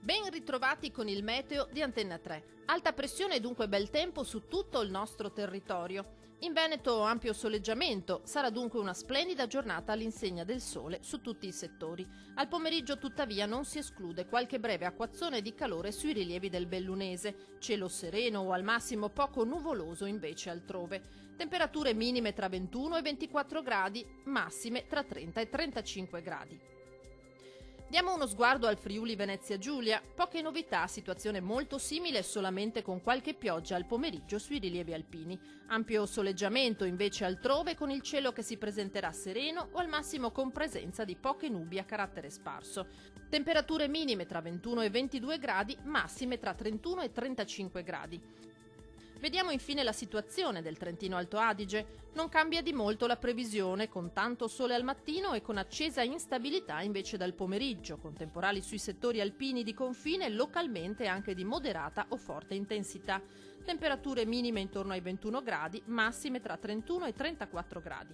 Ben ritrovati con il meteo di Antenna 3. Alta pressione e dunque bel tempo su tutto il nostro territorio. In Veneto ampio soleggiamento, sarà dunque una splendida giornata all'insegna del sole su tutti i settori. Al pomeriggio tuttavia non si esclude qualche breve acquazzone di calore sui rilievi del Bellunese, cielo sereno o al massimo poco nuvoloso invece altrove. Temperature minime tra 21 e 24 gradi, massime tra 30 e 35 gradi. Diamo uno sguardo al Friuli Venezia Giulia. Poche novità, situazione molto simile solamente con qualche pioggia al pomeriggio sui rilievi alpini. Ampio soleggiamento invece altrove con il cielo che si presenterà sereno o al massimo con presenza di poche nubi a carattere sparso. Temperature minime tra 21 e 22 gradi, massime tra 31 e 35 gradi. Vediamo infine la situazione del Trentino Alto Adige. Non cambia di molto la previsione, con tanto sole al mattino e con accesa instabilità invece dal pomeriggio, con temporali sui settori alpini di confine localmente anche di moderata o forte intensità. Temperature minime intorno ai 21 gradi, massime tra 31 e 34 gradi.